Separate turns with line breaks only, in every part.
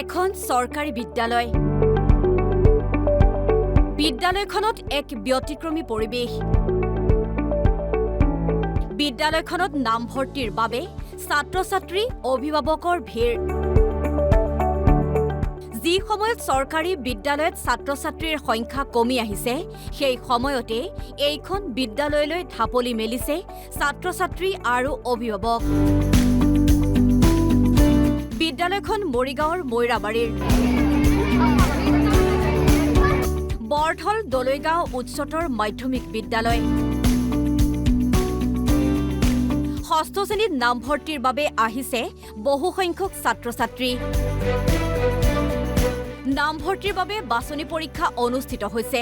এখন চৰকাৰী বিদ্যালয়। বিদ্যালয়খনত এক ব্যতিক্ৰমী পৰিৱেশ। বিদ্যালয়খনত নামভৰ্তিৰ বাবে ছাত্ৰ-ছাত্ৰী অভিভাৱকৰ ভিৰ। যি সময়ত চৰকাৰী বিদ্যালয়ত ছাত্ৰ-ছাত্ৰীৰ সংখ্যা কমি আহিছে, সেই সময়তে এইখন বিদ্যালয়লৈ ঢাপলি মেলিছে ছাত্ৰ-ছাত্ৰী আৰু অভিভাৱক। বিদ্যালয়খন মৰিগাঁৱৰ মৈৰাবাৰীৰ বৰথল দলৈগাঁও উচ্চতৰ মাধ্যমিক বিদ্যালয়। ষষ্ঠ শ্ৰেণীত নামভৰ্তিৰ বাবে আহিছে বহুসংখ্যক ছাত্ৰ-ছাত্ৰী। নামভৰ্তিৰ বাবে বাছনি পৰীক্ষা অনুষ্ঠিত হৈছে।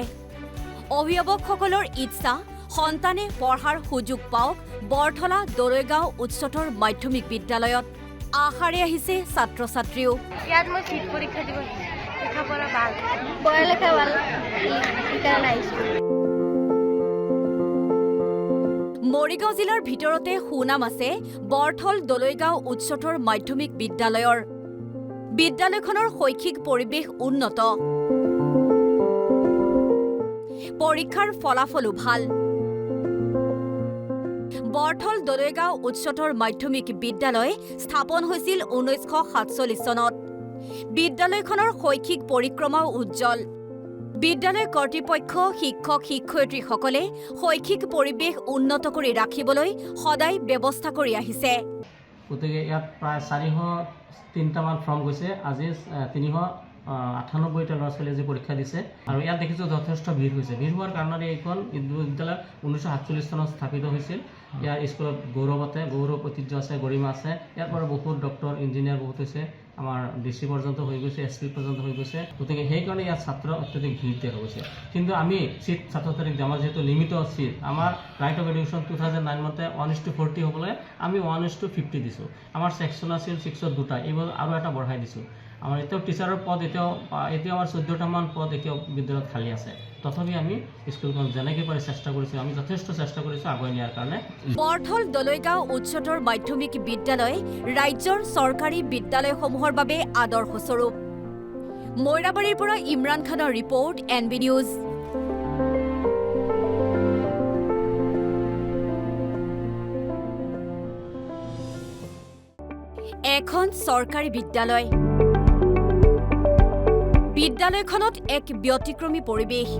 অভিভাৱকসকলৰ ইচ্ছা সন্তানে পঢ়াৰ সুযোগ পাওক বৰথলা দলৈগাঁও উচ্চতৰ মাধ্যমিক বিদ্যালয়ত। আশাৰে আহিছে ছাত্ৰ-ছাত্ৰীও।
ইয়াত মই চিট পৰীক্ষা দিব লেখা পঢ়া ভাল পঢ়া লেখা ভাল সেইকাৰণে আহিছোঁ।
মৰিগাঁও জিলাৰ ভিতৰতে সুনাম আছে বৰথল দলৈগাঁও উচ্চতৰ মাধ্যমিক বিদ্যালয়ৰ। বিদ্যালয়খনৰ শৈক্ষিক পৰিৱেশ উন্নত, পৰীক্ষাৰ ফলাফলো ভাল। বৰথল দলৈগাঁও উচ্চতৰ মাধ্যমিক বিদ্যালয় স্থাপন হৈছিল 1947 চনত। বিদ্যালয়খনৰ শৈক্ষিক পৰিক্ৰমাও উজ্জ্বল। বিদ্যালয় কৰ্তৃপক্ষ শিক্ষক-শিক্ষয়িত্ৰীসকলে শৈক্ষিক পৰিৱেশ উন্নত কৰি ৰাখিবলৈ সদায় ব্যৱস্থা কৰি আহিছে।
গতিকে ইয়াত প্ৰায় 403টামান ফৰ্ম গৈছে। আজি 398টা ল'ৰা ছোৱালীয়ে আজি পৰীক্ষা দিছে আৰু ইয়াত দেখিছোঁ যথেষ্ট ভিৰ হৈছে। ভিৰ হোৱাৰ কাৰণে এইখন বিদ্যালয় 1947 চনত স্থাপিত হৈছিল। ইয়াৰ স্কুলত গৌৰৱ ঐতিহ্য আছে, গৰিমা আছে। ইয়াৰ পৰা বহুত ডক্টৰ ইঞ্জিনিয়াৰ বহুত হৈছে, আমাৰ DC পৰ্যন্ত হৈ গৈছে, SP পৰ্যন্ত হৈ গৈছে। গতিকে সেইকাৰণে ইয়াত ছাত্ৰ অত্যাধিক ভিৰ দিয়া হৈ গৈছে। কিন্তু আমি চিট ছাত্ৰ-ছাত্ৰীক আমাৰ যিহেতু লিমিট চিট, আমাৰ ৰাইট অফ এডুকেশ্যন 2009 মতে 1:40 হ'বলৈ আমি 1:50 দিছোঁ। আমাৰ ছেকশ্যন আছিল 6ত 2টা, এইবোৰ আৰু এটা বঢ়াই দিছোঁ। আমাৰ এতিয়াও টিচাৰৰ পদ এতিয়াও আমাৰ 14টামান পদ এতিয়াও বিদ্যালয়ত খালী আছে। তথাপি আমি স্কুলখন যেনেকৈ পাৰি চেষ্টা কৰিছোঁ, আমি যথেষ্ট চেষ্টা কৰিছোঁ আগুৱাই নিয়াৰ কাৰণে।
বৰথল দলৈগাঁও উচ্চতৰ মাধ্যমিক বিদ্যালয় ৰাজ্যৰ চৰকাৰী বিদ্যালয়সমূহৰ বাবে আদৰ্শস্বৰূপ। মৈৰাবাৰীৰ পৰা ইমৰান খানৰ ৰিপৰ্ট, NB নিউজ। এখন চৰকাৰী বিদ্যালয়। বিদ্যালয়খনত এক ব্যতিক্ৰমী পৰিৱেশ।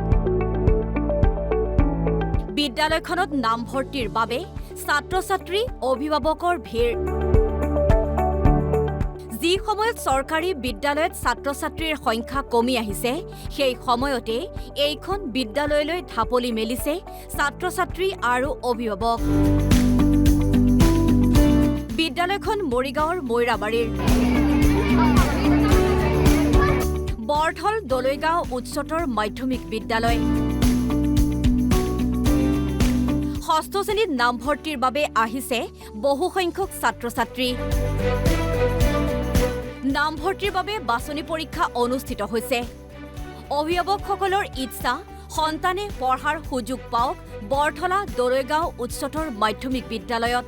বিদ্যালয়খনত নামভৰ্তিৰ বাবে ছাত্ৰ-ছাত্ৰী অভিভাৱকৰ ভিৰ। যি সময়ত চৰকাৰী বিদ্যালয়ত ছাত্ৰ-ছাত্ৰীৰ সংখ্যা কমি আহিছে, সেই সময়তে এইখন বিদ্যালয়লৈ ঢাপলি মেলিছে ছাত্ৰ-ছাত্ৰী আৰু অভিভাৱক। বিদ্যালয়খন মৰিগাঁৱৰ মৈৰাবাৰীৰ বৰথল দলৈগাঁও উচ্চতৰ মাধ্যমিক বিদ্যালয়। ষষ্ঠ শ্ৰেণীত নামভৰ্তিৰ বাবে আহিছে বহুসংখ্যক ছাত্ৰ-ছাত্ৰী। নামভৰ্তিৰ বাবে বাছনি পৰীক্ষা অনুষ্ঠিত হৈছে। অভিভাৱকসকলৰ ইচ্ছা সন্তানে পঢ়াৰ সুযোগ পাওক বৰথলা দলৈগাঁও উচ্চতৰ মাধ্যমিক বিদ্যালয়ত।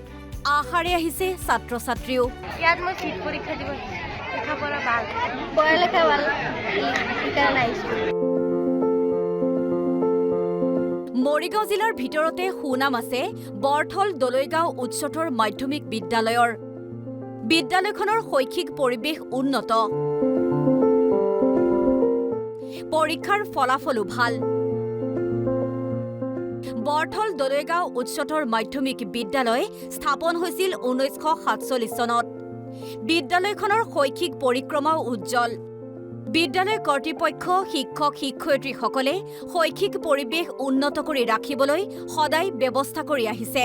আশাৰে আহিছে ছাত্ৰ-ছাত্ৰীও।
ইয়াত মই চিট পৰীক্ষা দিব লেখা পঢ়া ভাল পঢ়া লেখা ভাল সেইকাৰণে আহিছোঁ।
মৰিগাঁও জিলাৰ ভিতৰতে সুনাম আছে বৰথল দলৈগাঁও উচ্চতৰ মাধ্যমিক বিদ্যালয়ৰ। বিদ্যালয়খনৰ শৈক্ষিক পৰিৱেশ উন্নত, পৰীক্ষাৰ ফলাফলো ভাল। বৰথল দলৈগাঁও উচ্চতৰ মাধ্যমিক বিদ্যালয় স্থাপন হৈছিল 1947 চনত। বিদ্যালয়খনৰ শৈক্ষিক পৰিক্ৰমাও উজ্জ্বল। বিদ্যালয় কৰ্তৃপক্ষ শিক্ষক-শিক্ষয়িত্ৰীসকলে শৈক্ষিক পৰিৱেশ উন্নত কৰি ৰাখিবলৈ সদায় ব্যৱস্থা কৰি আহিছে।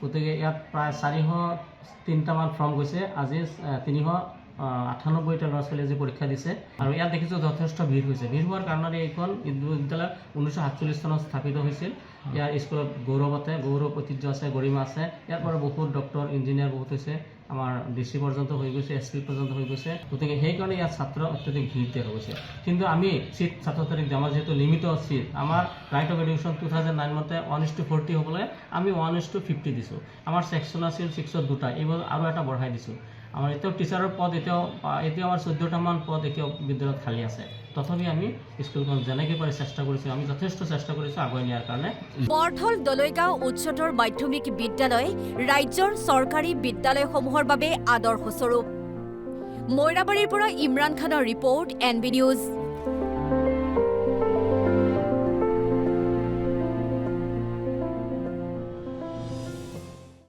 গতিকে ইয়াত প্ৰায় 403টামান ফৰ্ম গৈছে। আজি 398টা ল'ৰা ছোৱালীয়ে আজি পৰীক্ষা দিছে আৰু ইয়াত দেখিছোঁ যথেষ্ট ভিৰ হৈছে। ভিৰ হোৱাৰ কাৰণে এইখন বিদ্যালয় 1947 চনত স্থাপিত হৈছিল। ইয়াৰ স্কুলত গৌৰৱ ঐতিহ্য আছে, গৰিমা আছে। ইয়াৰ পৰা বহুত ডক্টৰ ইঞ্জিনিয়াৰ বহুত হৈছে, আমাৰ DC পৰ্যন্ত হৈ গৈছে, SP পৰ্যন্ত হৈ গৈছে। গতিকে সেইকাৰণে ইয়াত ছাত্ৰ অত্যাধিক ভিৰ দিয়া হৈ গৈছে। কিন্তু আমি চিট ছাত্ৰ-ছাত্ৰীক আমাৰ যিহেতু লিমিট চিট, আমাৰ ৰাইট অফ এডুকেশ্যন 2009 মতে 1:40 হ'বলৈ আমি 1:50 দিছোঁ। আমাৰ ছেকশ্যন আছিল 6ত 2টা, এইবোৰ আৰু এটা বঢ়াই দিছোঁ। আমাৰ এতিয়াও টিচাৰৰ পদ এতিয়াও আমাৰ 14টামান পদ এতিয়াও বিদ্যালয়ত খালী আছে। তথাপি আমি স্কুলখন যেনেকৈ পাৰি চেষ্টা কৰিছোঁ, আমি যথেষ্ট চেষ্টা কৰিছোঁ আগুৱাই নিয়াৰ কাৰণে।
বৰথল দলৈগাঁও উচ্চতৰ মাধ্যমিক বিদ্যালয় ৰাজ্যৰ চৰকাৰী বিদ্যালয়সমূহৰ বাবে আদৰ্শস্বৰূপ। মৈৰাবাৰীৰ পৰা ইমৰান খানৰ ৰিপৰ্ট, NB নিউজ।